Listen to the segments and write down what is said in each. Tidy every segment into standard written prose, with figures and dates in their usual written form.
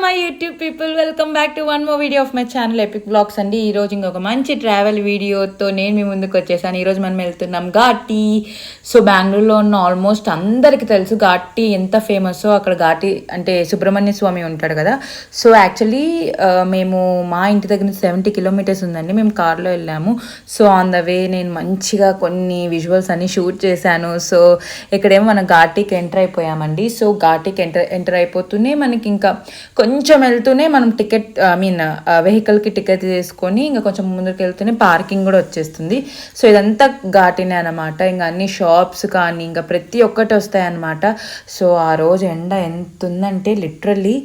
My YouTube people, welcome back to one more video of my channel epic blogs అండి. ఈరోజు ఇంకొక మంచి travel వీడియోతో నేను మీ ముందుకు వచ్చేసాను. ఈరోజు మనం వెళ్తున్నాం ఘాటీ. సో బెంగళూరులో ఉన్న ఆల్మోస్ట్ అందరికీ తెలుసు ఘాటీ ఎంత ఫేమస్సో. అక్కడ ఘాటీ అంటే సుబ్రహ్మణ్య స్వామి ఉంటాడు కదా. సో యాక్చువల్లీ మేము మా ఇంటి దగ్గర నుంచి 70 కిలోమీటర్స్ ఉందండి. మేము కార్లో వెళ్ళాము. సో ఆన్ ద వే నేను మంచిగా కొన్ని విజువల్స్ అన్ని షూట్ చేశాను. సో ఇక్కడేమో మనం ఘాటీకి ఎంటర్ అయిపోయామండి. సో ఘాటీకి ఎంటర్ అయిపోతూనే మనకి ఇంకా కొంచెం వెళ్తూనే మనం వెహికల్కి టికెట్ తీసుకొని ఇంకా కొంచెం ముందుకు వెళ్తూనే పార్కింగ్ కూడా వచ్చేస్తుంది. సో ఇదంతా ఘాటీనే అనమాట. ఇంకా అన్ని షాప్స్ కానీ ఇంకా ప్రతి ఒక్కటి వస్తాయన్నమాట. సో ఆ రోజు ఎండ ఎంత ఉందంటే లిటరల్లీ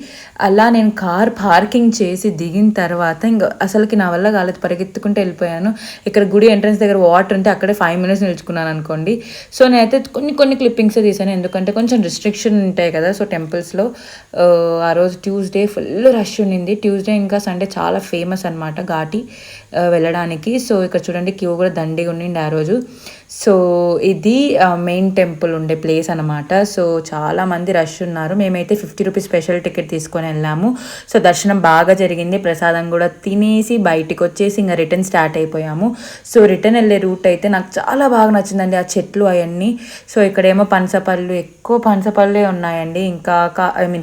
అలా నేను కార్ పార్కింగ్ చేసి దిగిన తర్వాత ఇంకా అసలుకి నా వల్ల కాలేదు, పరిగెత్తుకుంటూ వెళ్ళిపోయాను. ఇక్కడ గుడి ఎంట్రన్స్ దగ్గర వాటర్ ఉంటే అక్కడే 5 minutes నిలుచుకున్నాను అనుకోండి. సో నేనైతే కొన్ని క్లిప్పింగ్స్ తీసాను, ఎందుకంటే కొంచెం రిస్ట్రిక్షన్ ఉంటాయి కదా. సో టెంపుల్స్లో ఆ రోజు ట్యూస్డే ఫుల్ రష్ ఉండింది. ట్యూస్డే ఇంకా సండే చాలా ఫేమస్ అనమాట ఘాటీ వెళ్ళడానికి. సో ఇక్కడ చూడండి క్యూ కూడా దండిగా ఉండింది ఆ రోజు. సో ఇది మెయిన్ టెంపుల్ ఉండే ప్లేస్ అనమాట. సో చాలామంది రష్ ఉన్నారు. మేమైతే 50 రూపీస్ స్పెషల్ టికెట్ తీసుకొని వెళ్ళాము. సో దర్శనం బాగా జరిగింది. ప్రసాదం కూడా తినేసి బయటికి వచ్చేసి ఇంకా రిటర్న్ స్టార్ట్ అయిపోయాము. సో రిటర్న్ వెళ్ళే రూట్ అయితే నాకు చాలా బాగా నచ్చిందండి, ఆ చెట్లు అవన్నీ. సో ఇక్కడేమో పనసపళ్ళు, ఎక్కువ పనసపళ్ళే ఉన్నాయండి. ఇంకా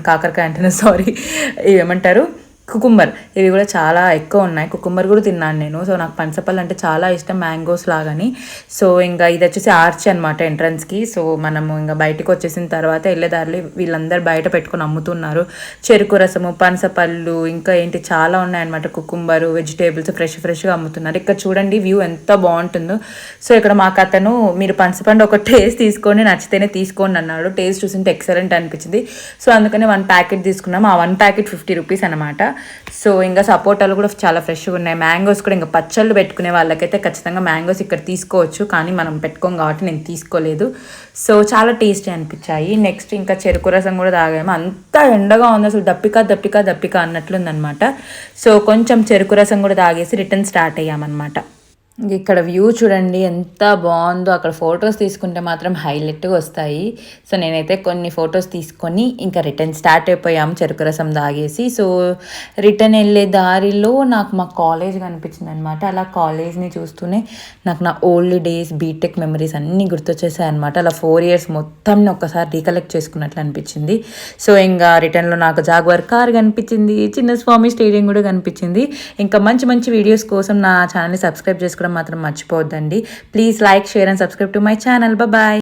కాకరకాయ అంటున్నా, సారీ, ఏమంటారు, కుకుంబర్, ఇవి కూడా చాలా ఎక్కువ ఉన్నాయి. కుకుంబర్ కూడా తిన్నాను నేను. సో నాకు పనసపళ్ళు అంటే చాలా ఇష్టం, మ్యాంగోస్ లాగని. సో ఇంకా ఇది వచ్చేసి ఆర్చ్ అనమాట ఎంట్రన్స్కి. సో మనము ఇంకా బయటకు వచ్చేసిన తర్వాత వెళ్ళేదారులు వీళ్ళందరూ బయట పెట్టుకొని అమ్ముతున్నారు. చెరుకు రసము, పనసపళ్ళు, ఇంకా ఏంటి చాలా ఉన్నాయన్నమాట. కుకుంబరు, వెజిటేబుల్స్ ఫ్రెష్గా అమ్ముతున్నారు. ఇక్కడ చూడండి వ్యూ ఎంత బాగుంటుందో. సో ఇక్కడ మాకు అతను మీరు పనసపండు ఒక టేస్ట్ తీసుకొని నచ్చితేనే తీసుకోండి అన్నాడు. టేస్ట్ చూసింటే ఎక్సలెంట్ అనిపించింది. సో అందుకని 1 ప్యాకెట్ తీసుకున్నాము. ఆ 1 ప్యాకెట్ 50 రూపీస్ అనమాట. సో ఇంకా సపోటాలు కూడా చాలా ఫ్రెష్గా ఉన్నాయి. మ్యాంగోస్ కూడా ఇంకా పచ్చళ్ళు పెట్టుకునే వాళ్ళకైతే ఖచ్చితంగా మ్యాంగోస్ ఇక్కడ తీసుకోవచ్చు, కానీ మనం పెట్టుకోం కాబట్టి నేను తీసుకోలేదు. సో చాలా టేస్టీ అనిపించాయి. నెక్స్ట్ ఇంకా చెరుకు రసం కూడా తాగాము. అంతా ఎండగా ఉంది, అసలు దప్పిక అన్నట్లుందనమాట. సో కొంచెం చెరుకు రసం కూడా తాగేసి రిటర్న్ స్టార్ట్ అయ్యామన్నమాట. ఇక్కడ వ్యూ చూడండి ఎంత బాగుందో. అక్కడ ఫొటోస్ తీసుకుంటే మాత్రం హైలైట్గా వస్తాయి. సో నేనైతే కొన్ని ఫొటోస్ తీసుకొని ఇంకా రిటర్న్ స్టార్ట్ అయిపోయాము చెరుకు రసం తాగేసి. సో రిటర్న్ వెళ్ళే దారిలో నాకు మా కాలేజ్ కనిపించింది అనమాట. అలా కాలేజ్ని చూస్తూనే నాకు నా ఓల్డ్ డేస్ బీటెక్ మెమరీస్ అన్నీ గుర్తొచ్చేసాయి అనమాట. అలా 4 years మొత్తం ఒక్కసారి రీకలెక్ట్ చేసుకున్నట్లు అనిపించింది. సో ఇంకా రిటర్న్లో నాకు జాగ్వార్ కార్ కనిపించింది, చిన్న స్వామి స్టేడియం కూడా కనిపించింది. ఇంకా మంచి వీడియోస్ కోసం నా ఛానల్ని సబ్స్క్రైబ్ చేసుకోవడం మాత్రం మర్చిపోవద్దండి. Please like, share and subscribe to my channel. Bye.